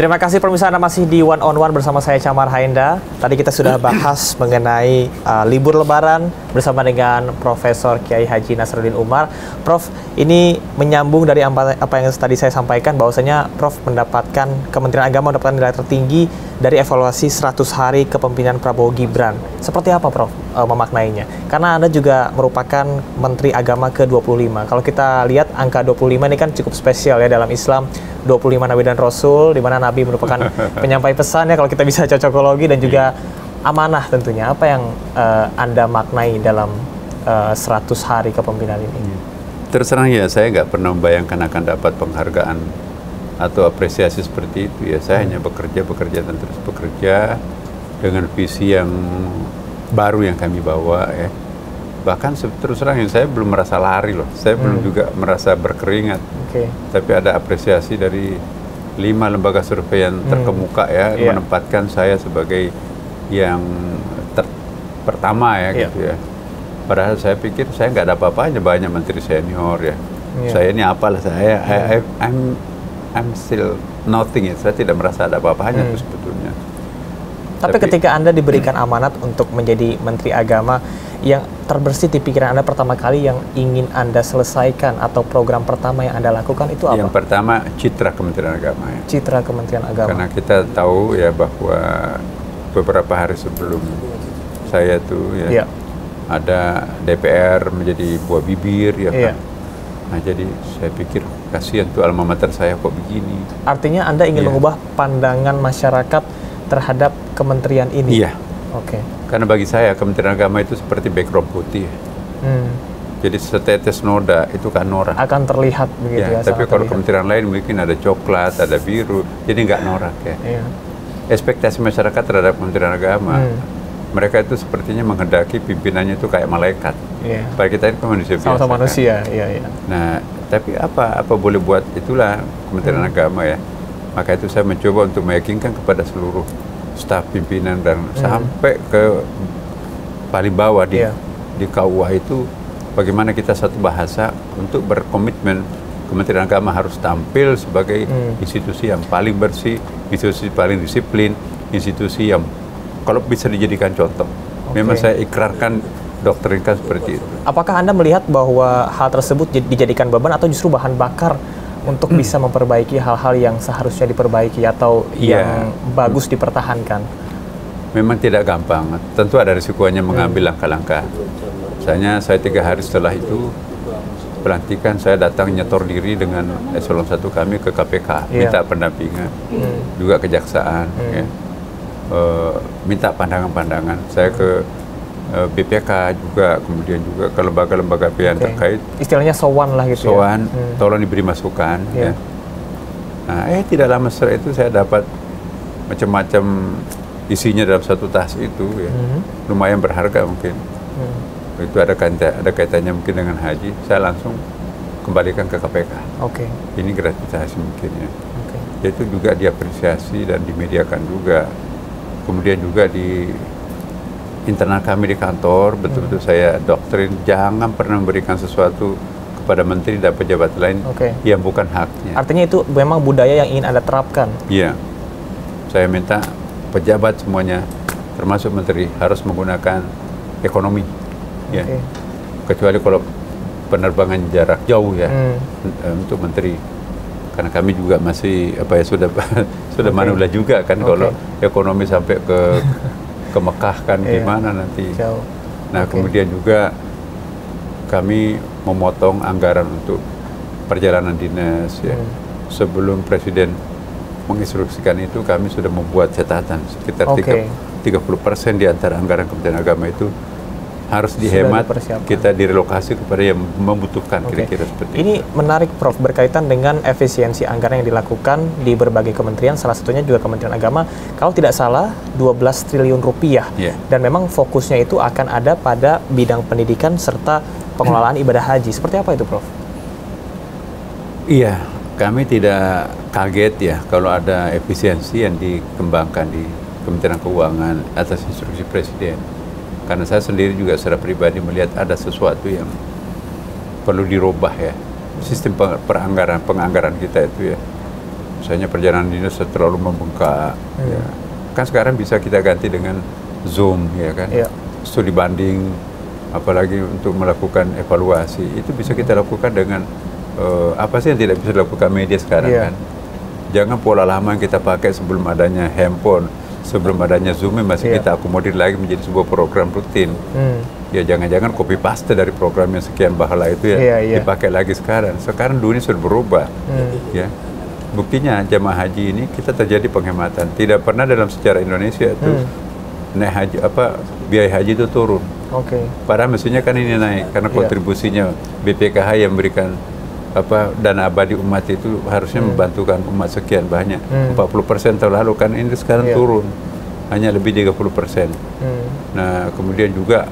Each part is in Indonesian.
Terima kasih pemirsa, Anda masih di One on One bersama saya Chamar Haenda. Tadi kita sudah bahas mengenai libur lebaran bersama dengan Profesor Kiai Haji Nasruddin Umar. Prof, ini menyambung dari apa yang tadi saya sampaikan, bahwasanya Prof mendapatkan, Kementerian Agama mendapatkan nilai tertinggi dari evaluasi 100 hari kepemimpinan Prabowo Gibran. Seperti apa Prof memaknainya? Karena Anda juga merupakan Menteri Agama ke-25. Kalau kita lihat angka 25 ini kan cukup spesial ya dalam Islam. 25 Nabi dan Rasul, di mana Nabi merupakan penyampai pesan ya, kalau kita bisa cocokologi, dan juga amanah tentunya. Apa yang Anda maknai dalam 100 hari kepemimpinan ini? Terus terang ya, saya nggak pernah membayangkan akan dapat penghargaan atau apresiasi seperti itu ya. Saya hanya bekerja dan terus bekerja dengan visi yang baru yang kami bawa ya. Bahkan terus terang saya belum merasa lari loh, saya belum juga merasa berkeringat. Tapi ada apresiasi dari 5 lembaga survei yang terkemuka ya, menempatkan saya sebagai yang pertama ya gitu ya. Padahal saya pikir saya nggak ada apa-apanya, banyak menteri senior ya. Saya ini apalah, I'm still nothing ya, saya tidak merasa ada apa-apanya tuh sebetulnya. Tapi ketika Anda diberikan amanat untuk menjadi Menteri Agama, yang terbersih di pikiran Anda pertama kali yang ingin Anda selesaikan atau program pertama yang Anda lakukan itu apa? Yang pertama, citra Kementerian Agama ya. Citra Kementerian Agama. Karena kita tahu ya bahwa beberapa hari sebelum saya tuh ya, ada DPR menjadi buah bibir ya kan. Nah, jadi saya pikir kasihan tuh alma mater saya kok begini. Artinya Anda ingin mengubah pandangan masyarakat terhadap kementerian ini? Iya. Karena bagi saya Kementerian Agama itu seperti background putih. Jadi setetes noda itu kan norak. Akan terlihat begitu ya. Tapi kalau kementerian lain mungkin ada coklat, ada biru, jadi nggak norak ya. Ekspektasi masyarakat terhadap Kementerian Agama, mereka itu sepertinya menghendaki pimpinannya itu kayak malaikat. Padahal kita ini manusia biasa. Sama manusia, Nah, tapi apa boleh buat, itulah Kementerian Agama ya. Maka itu saya mencoba untuk meyakinkan kepada seluruh staf pimpinan dan sampai ke paling bawah di KUA itu, bagaimana kita satu bahasa untuk berkomitmen Kementerian Agama harus tampil sebagai institusi yang paling bersih, institusi paling disiplin, institusi yang kalau bisa dijadikan contoh. Memang saya ikrarkan, doktrinkan seperti itu. Apakah Anda melihat bahwa hal tersebut dijadikan beban atau justru bahan bakar untuk bisa memperbaiki hal-hal yang seharusnya diperbaiki atau yang bagus dipertahankan? Memang tidak gampang, tentu ada risikonya mengambil langkah-langkah. Misalnya saya 3 hari setelah itu pelantikan, saya datang nyetor diri dengan eselon 1 kami ke KPK, minta pendampingan, juga kejaksaan, minta pandangan-pandangan. Saya ke BPK juga, kemudian juga ke lembaga-lembaga yang terkait. Istilahnya sowan lah gitu. Sowan, tolong diberi masukan. Ya. Nah, tidak lama setelah itu saya dapat macam-macam isinya dalam satu tas itu, ya. Lumayan berharga mungkin. Itu ada kaitannya mungkin dengan haji. Saya langsung kembalikan ke KPK. Ini gratifikasi mungkin ya. Itu juga diapresiasi dan dimediakan juga. Kemudian juga di internal kami di kantor, betul-betul saya doktrin jangan pernah memberikan sesuatu kepada menteri dan pejabat lain yang bukan haknya. Artinya itu memang budaya yang ingin Anda terapkan? Iya. Saya minta pejabat semuanya, termasuk menteri, harus menggunakan ekonomi. Ya. Kecuali kalau penerbangan jarak jauh ya, untuk menteri. Karena kami juga masih sudah manula juga kan, kalau ekonomi sampai ke Mekah kan gimana nanti. Nah, kemudian juga kami memotong anggaran untuk perjalanan dinas ya. Sebelum Presiden menginstruksikan itu, kami sudah membuat catatan sekitar 30% di antara anggaran Kementerian Agama itu harus dihemat, kita direlokasi kepada yang membutuhkan, kira-kira seperti ini. Ini menarik Prof, berkaitan dengan efisiensi anggaran yang dilakukan di berbagai kementerian, salah satunya juga Kementerian Agama, kalau tidak salah 12 triliun rupiah. Dan memang fokusnya itu akan ada pada bidang pendidikan serta pengelolaan ibadah haji. Seperti apa itu Prof? Iya, kami tidak kaget ya kalau ada efisiensi yang dikembangkan di Kementerian Keuangan atas instruksi Presiden. Karena saya sendiri juga secara pribadi melihat ada sesuatu yang perlu dirubah ya. Sistem penganggaran kita itu ya. misalnya perjalanan dinas terlalu membengkak, ya. Kan sekarang bisa kita ganti dengan Zoom, ya kan, studi banding, apalagi untuk melakukan evaluasi itu bisa kita lakukan dengan apa sih yang tidak bisa dilakukan media sekarang kan. Jangan pola lama yang kita pakai sebelum adanya handphone, sebelum adanya Zoom masih kita akomodir lagi menjadi sebuah program rutin. Ya jangan-jangan copy paste dari program yang sekian bahala itu dipakai lagi sekarang. Sekarang dunia sudah berubah. Ya. Buktinya jamaah haji ini kita terjadi penghematan. Tidak pernah dalam sejarah Indonesia itu naik haji biaya haji itu turun. Padahal mestinya kan ini naik karena kontribusinya BPKH yang memberikan dana abadi umat itu harusnya membantukan umat sekian banyak. 40% tahun lalu kan, ini sekarang turun hanya lebih 30%. Nah kemudian juga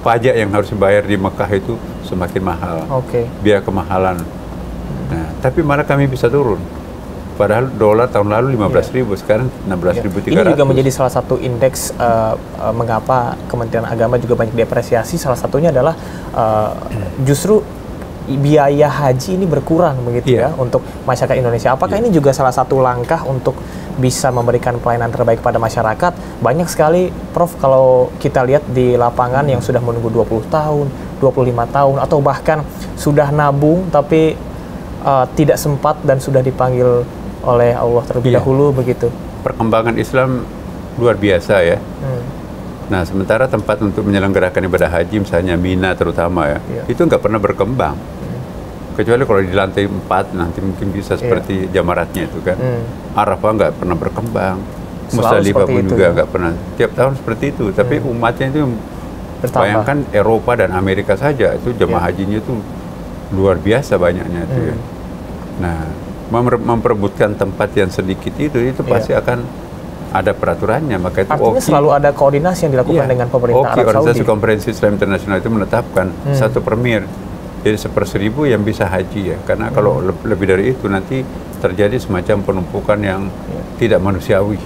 pajak yang harus dibayar di Mekah itu semakin mahal, biaya kemahalan. Nah, tapi malah kami bisa turun. Padahal dolar tahun lalu 15.000, sekarang 16.300. Ini juga menjadi salah satu indeks mengapa Kementerian Agama juga banyak diapresiasi. Salah satunya adalah justru biaya haji ini berkurang begitu ya untuk masyarakat Indonesia. Apakah ini juga salah satu langkah untuk bisa memberikan pelayanan terbaik pada masyarakat? Banyak sekali, Prof, kalau kita lihat di lapangan yang sudah menunggu 20 tahun, 25 tahun, atau bahkan sudah nabung tapi tidak sempat dan sudah dipanggil oleh Allah terlebih dahulu begitu. Perkembangan Islam luar biasa ya. Nah, sementara tempat untuk menyelenggarakan ibadah haji, misalnya Mina terutama itu nggak pernah berkembang. Kecuali kalau di lantai 4 nanti mungkin bisa seperti jamaratnya itu kan. Arafah nggak pernah berkembang. Musdalifah pun juga nggak pernah. Tiap tahun seperti itu. Tapi umatnya itu bertambah. Bayangkan Eropa dan Amerika saja itu jamaah hajinya itu luar biasa banyaknya itu ya. Nah, memperebutkan tempat yang sedikit itu pasti akan ada peraturannya. Maka itu artinya selalu ada koordinasi yang dilakukan dengan pemerintah Arab Saudi. Organisasi Konferensi Islam Internasional itu menetapkan 1/1.000, jadi 1/1000 yang bisa haji ya. Karena kalau lebih dari itu nanti terjadi semacam penumpukan yang tidak manusiawi.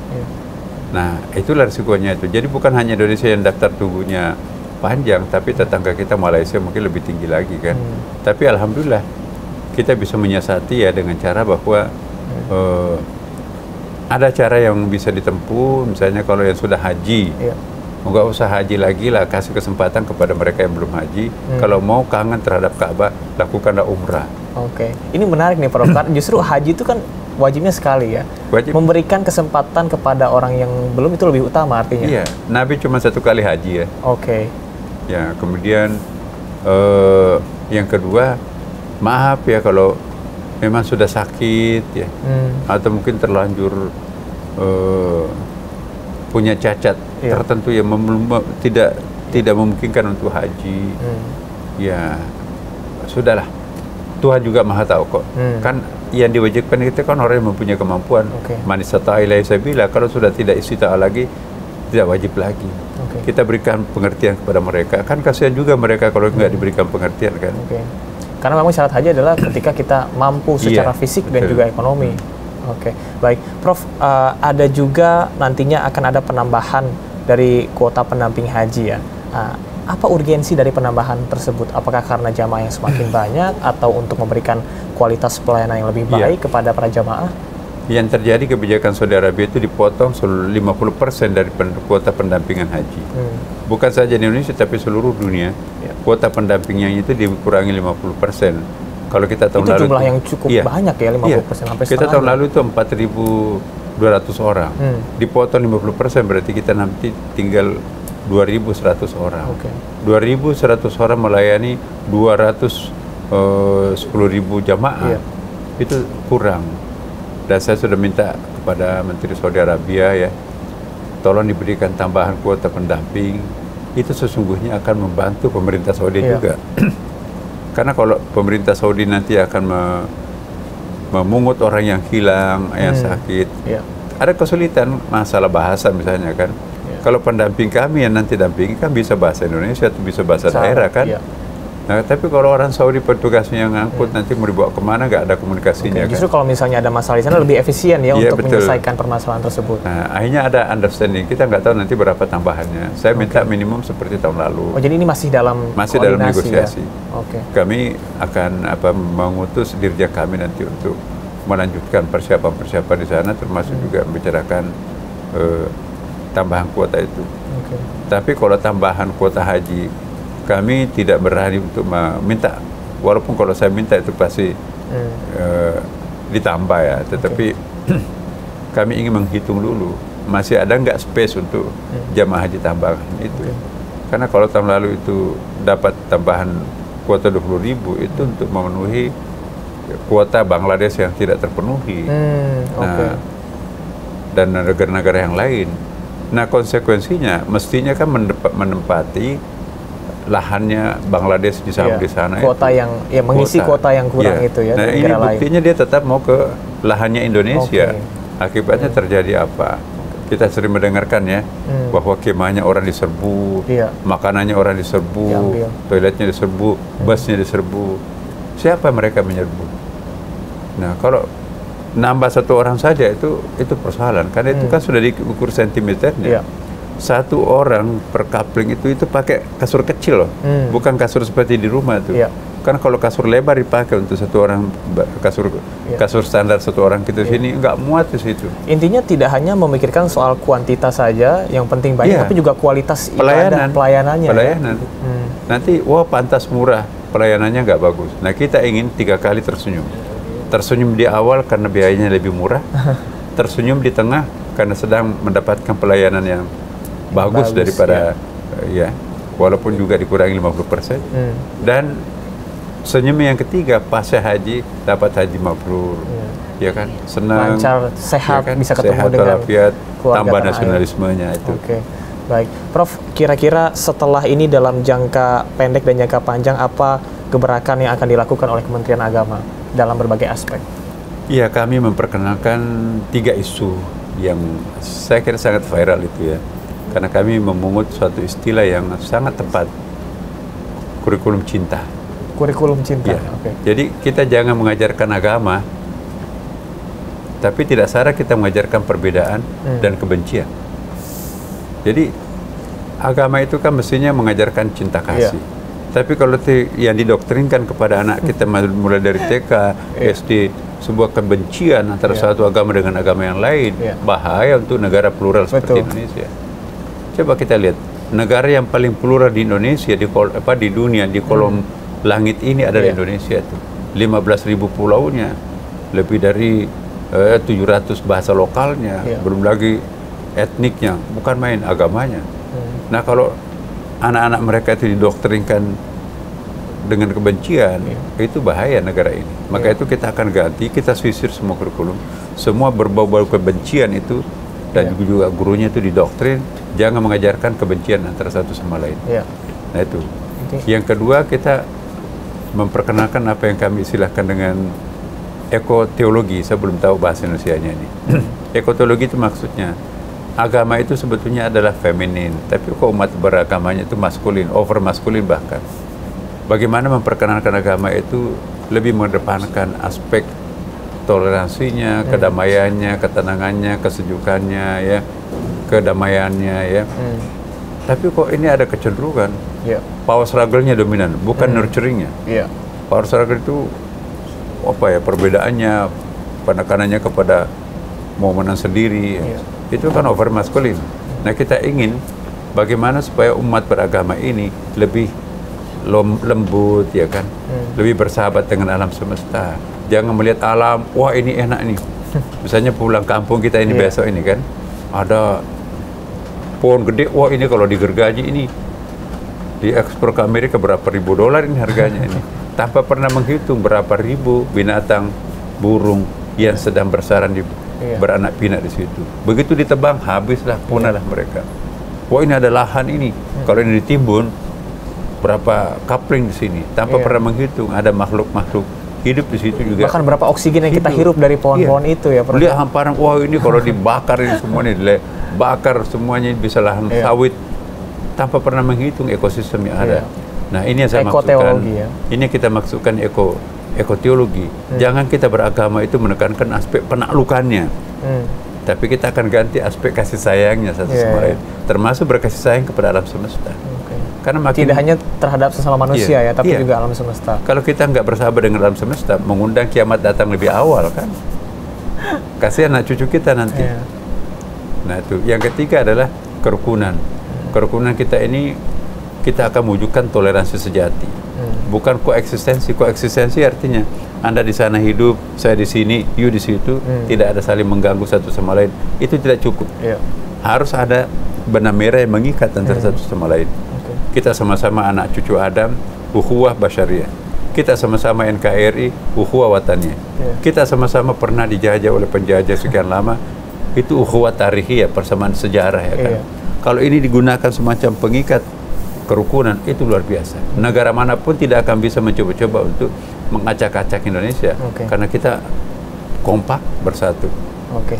Nah, itulah risikonya itu. Jadi bukan hanya Indonesia yang daftar tunggunya panjang, tapi tetangga kita Malaysia mungkin lebih tinggi lagi kan. Tapi alhamdulillah kita bisa menyiasati ya dengan cara bahwa ada cara yang bisa ditempuh. Misalnya kalau yang sudah haji, nggak usah haji lagi lah, kasih kesempatan kepada mereka yang belum haji. Kalau mau kangen terhadap Ka'bah, lakukanlah umrah. Ini menarik nih Prof. Justru haji itu kan wajibnya sekali ya. Memberikan kesempatan kepada orang yang belum itu lebih utama artinya. Iya, Nabi cuma 1 kali haji ya. Ya, kemudian yang kedua, maaf ya kalau memang sudah sakit ya, atau mungkin terlanjur punya cacat tertentu yang tidak memungkinkan untuk haji. Ya, sudahlah. Tuhan juga Maha tahu kok. Kan yang diwajibkan kita kan orang yang mempunyai kemampuan. Man istata'a ilaihi sabila, kalau sudah tidak istita'a lagi, tidak wajib lagi. Kita berikan pengertian kepada mereka. Kan kasihan juga mereka kalau nggak diberikan pengertian kan. Karena memang syarat haji adalah ketika kita mampu secara fisik dan juga ekonomi. Baik, Prof, ada juga nantinya akan ada penambahan dari kuota pendamping haji ya. Apa urgensi dari penambahan tersebut? Apakah karena jamaah yang semakin banyak atau untuk memberikan kualitas pelayanan yang lebih baik kepada para jamaah? Yang terjadi kebijakan Saudi Arabia itu dipotong 50% dari kuota pendampingan haji. Bukan saja di Indonesia tapi seluruh dunia. Kuota pendampingnya itu dikurangi 50%. Kalau kita tahun lalu itu jumlah yang cukup banyak ya, 50% sampai kita tahun lalu itu 4.200 orang. Dipotong 50% berarti kita nanti tinggal 2.100 orang. 2.100 orang melayani 210.000 jamaah. Itu kurang. Dan saya sudah minta kepada Menteri Saudi Arabia ya, tolong diberikan tambahan kuota pendamping. Itu sesungguhnya akan membantu pemerintah Saudi juga. Karena kalau pemerintah Saudi nanti akan memungut orang yang hilang, yang sakit, ada kesulitan masalah bahasa misalnya kan. Kalau pendamping kami yang nanti dampingi kan bisa bahasa Indonesia atau bisa bahasa daerah kan. Nah, tapi kalau orang Saudi petugasnya yang ngangkut nanti mau dibawa kemana, nggak ada komunikasinya. Justru kalau misalnya ada masalah di sana lebih efisien ya untuk menyelesaikan permasalahan tersebut. Nah, akhirnya ada understanding. Kita nggak tahu nanti berapa tambahannya. Saya minta minimum seperti tahun lalu. Jadi ini masih dalam negosiasi. Kami akan mengutus dirjen kami nanti untuk melanjutkan persiapan-persiapan di sana, termasuk juga membicarakan tambahan kuota itu. Tapi kalau tambahan kuota haji, kami tidak berani untuk meminta. Walaupun kalau saya minta itu pasti ditambah ya, tetapi kami ingin menghitung dulu masih ada nggak space untuk jamaah haji tambahan itu. Karena kalau tahun lalu itu dapat tambahan kuota 20.000 itu untuk memenuhi kuota Bangladesh yang tidak terpenuhi. Nah, dan negara-negara yang lain. Nah, konsekuensinya mestinya kan menempati lahannya Bangladesh di sana kuota itu. yang mengisi kuota yang kurang itu ya. Nah, ini buktinya dia tetap mau ke lahannya Indonesia. Akibatnya terjadi apa? Kita sering mendengarkan ya bahwa kemahnya orang diserbu, makanannya orang diserbu, toiletnya diserbu, busnya diserbu. Siapa mereka menyerbu? Nah, kalau nambah satu orang saja itu persoalan, karena itu kan sudah diukur sentimeternya. Satu orang per coupling itu pakai kasur kecil loh, bukan kasur seperti di rumah tuh. Kan kalau kasur lebar dipakai untuk satu orang, kasur standar satu orang kita sini nggak muat di situ. Intinya tidak hanya memikirkan soal kuantitas saja, yang penting banyak, tapi juga kualitas pelayanannya. Nanti pantas murah, pelayanannya nggak bagus. Nah, kita ingin 3 kali tersenyum. Tersenyum di awal karena biayanya lebih murah, tersenyum di tengah karena sedang mendapatkan pelayanan yang bagus daripada walaupun juga dikurangi 50%. Dan senyum yang ketiga, pasca haji dapat haji mabrur, ya kan, senang, lancar, sehat, ya kan? Bisa ketemu sehat, dengan walafiat, tambah nasionalismenya itu. Baik, Prof, kira-kira setelah ini dalam jangka pendek dan jangka panjang apa gebrakan yang akan dilakukan oleh Kementerian Agama dalam berbagai aspek? Iya, kami memperkenalkan 3 isu yang saya kira sangat viral itu ya, karena kami memungut suatu istilah yang sangat tepat, kurikulum cinta. Kurikulum cinta. Jadi kita jangan mengajarkan agama, tapi tidak salah kita mengajarkan perbedaan dan kebencian. Jadi agama itu kan mestinya mengajarkan cinta kasih. Tapi kalau yang didoktrinkan kepada anak kita mulai dari TK, SD, sebuah kebencian antara satu agama dengan agama yang lain, bahaya untuk negara plural seperti Indonesia. Coba kita lihat, negara yang paling plural di Indonesia, di dunia, di kolom langit ini adalah Indonesia itu. 15.000 pulaunya, lebih dari 700 bahasa lokalnya, belum lagi etniknya, bukan main agamanya. Nah, kalau anak-anak mereka itu didoktrinkan dengan kebencian, itu bahaya negara ini. Maka itu kita akan ganti, kita sisir semua kurikulum, semua berbau-bau kebencian itu, dan juga gurunya itu didoktrin, jangan mengajarkan kebencian antara satu sama lain. Nah itu. Yang kedua, kita memperkenalkan apa yang kami istilahkan dengan ekoteologi. Saya belum tahu bahasa Indonesianya ini. Ekoteologi itu maksudnya agama itu sebetulnya adalah feminin, tapi kok umat beragamanya itu maskulin, over maskulin bahkan. Bagaimana memperkenalkan agama itu lebih mengedepankan aspek toleransinya, kedamaiannya, ketenangannya, kesejukannya, ya, kedamaiannya, ya. Tapi kok ini ada kecenderungan power struggle-nya dominan, bukan nurturing-nya. Power struggle itu apa ya, perbedaannya, penekanannya kepada mau menang sendiri, itu kan over maskulin. Nah, kita ingin bagaimana supaya umat beragama ini lebih lembut, ya kan, lebih bersahabat dengan alam semesta. Jangan melihat alam, wah ini enak nih. Misalnya pulang kampung kita ini besok ini kan, ada pohon gede, wah ini kalau digergaji ini diekspor ke Amerika berapa ribu dolar ini harganya ini. Tanpa pernah menghitung berapa ribu binatang, burung yang sedang bersarang beranak pinak di situ. Begitu ditebang, habislah, punahlah mereka. Wah ini ada lahan ini, kalau ini ditimbun, berapa coupling di sini, tanpa pernah menghitung ada makhluk-makhluk hidup di situ juga. Bahkan berapa oksigen yang kita hirup dari pohon-pohon itu ya. Lihat hamparan, wah ini kalau dibakar ini semuanya, bakar semuanya bisa lahan sawit, tanpa pernah menghitung ekosistem yang ada. Nah ini yang saya maksudkan, ini kita maksudkan ekoteologi. Jangan kita beragama itu menekankan aspek penaklukannya, tapi kita akan ganti aspek kasih sayangnya satu sama lain, termasuk berkasih sayang kepada alam semesta. Karena makin tidak hanya terhadap sesama manusia ya, tapi iya. juga alam semesta. Kalau kita nggak bersahabat dengan alam semesta, mengundang kiamat datang lebih awal kan? Kasihan anak cucu kita nanti. Iya. Nah itu. Yang ketiga adalah kerukunan. Kerukunan kita ini, kita akan wujudkan toleransi sejati. Bukan koeksistensi. Koeksistensi artinya Anda di sana hidup, saya di sini, you di situ, tidak ada saling mengganggu satu sama lain. Itu tidak cukup. Iya. Harus ada benang merah yang mengikat antara satu sama lain. Kita sama-sama anak cucu Adam, ukhuwah basyariyah. Kita sama-sama NKRI, ukhuwah wataniyah. Kita sama-sama pernah dijajah oleh penjajah sekian lama, itu ukhuwah tarihiyah, persamaan sejarah ya kan. Kalau ini digunakan semacam pengikat kerukunan, itu luar biasa. Negara manapun tidak akan bisa mencoba-coba untuk mengacak-acak Indonesia, karena kita kompak bersatu.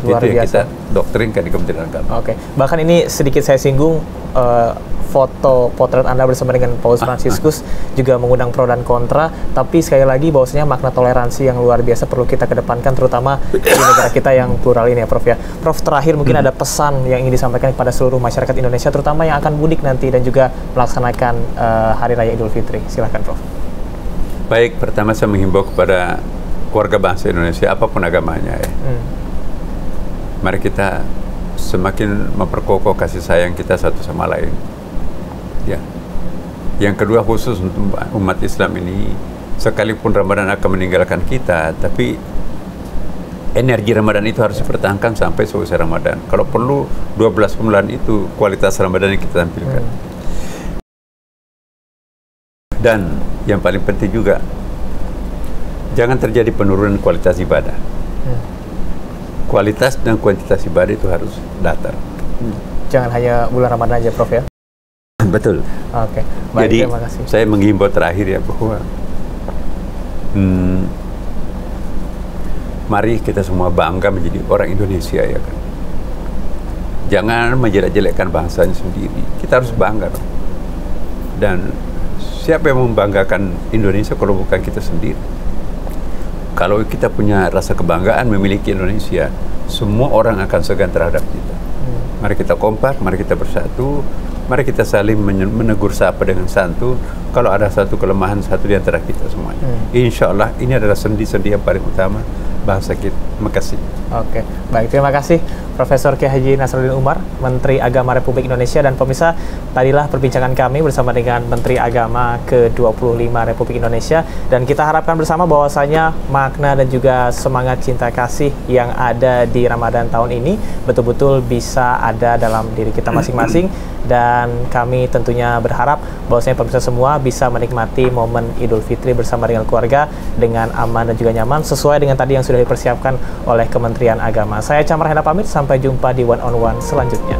Luar itu yang biasa. kita doktrinkan di Kementerian Agama. Bahkan ini sedikit saya singgung, foto potret Anda bersama dengan Paus Fransiskus juga mengundang pro dan kontra, tapi sekali lagi bahwasanya makna toleransi yang luar biasa perlu kita kedepankan, terutama di negara kita yang plural ini ya Prof ya. Prof, terakhir mungkin ada pesan yang ingin disampaikan kepada seluruh masyarakat Indonesia, terutama yang akan mudik nanti dan juga melaksanakan Hari Raya Idul Fitri. Silahkan Prof. Baik, pertama saya menghimbau kepada warga bangsa Indonesia, apapun agamanya ya. Mari kita semakin memperkokoh kasih sayang kita satu sama lain. Ya. Yang kedua, khusus untuk umat Islam ini, sekalipun Ramadan akan meninggalkan kita, tapi energi Ramadan itu harus dipertahankan sampai selesai Ramadan. Kalau perlu 12 bulan itu kualitas Ramadan yang kita tampilkan. Dan yang paling penting juga, jangan terjadi penurunan kualitas ibadah. Kualitas dan kuantitas ibadah itu harus datar. Jangan hanya bulan Ramadan aja Prof ya. Betul. Baik, jadi terima kasih. saya menghimbau terakhir ya bahwa mari kita semua bangga menjadi orang Indonesia ya kan. Jangan menjelek-jelekkan bangsanya sendiri. Kita harus bangga dong. Dan siapa yang membanggakan Indonesia kalau bukan kita sendiri? Kalau kita punya rasa kebanggaan memiliki Indonesia, semua orang akan segan terhadap kita. Mari kita kompak, mari kita bersatu, mari kita saling menegur sapa dengan santun. Kalau ada satu kelemahan satu di antara kita semuanya, insya Allah ini adalah sendi-sendi yang paling utama bangsa kita. Terima kasih. Baik, terima kasih Profesor Kiai Haji Nasruddin Umar, Menteri Agama Republik Indonesia. Dan pemirsa, tadilah perbincangan kami bersama dengan Menteri Agama ke-25 Republik Indonesia, dan kita harapkan bersama bahwasanya makna dan juga semangat cinta kasih yang ada di Ramadan tahun ini betul-betul bisa ada dalam diri kita masing-masing. Dan kami tentunya berharap bahwasanya pemirsa semua bisa menikmati momen Idul Fitri bersama dengan keluarga dengan aman dan juga nyaman sesuai dengan tadi yang sudah dipersiapkan oleh Kementerian Agama. Saya Chamar Henda pamit, sampai jumpa di One on One selanjutnya.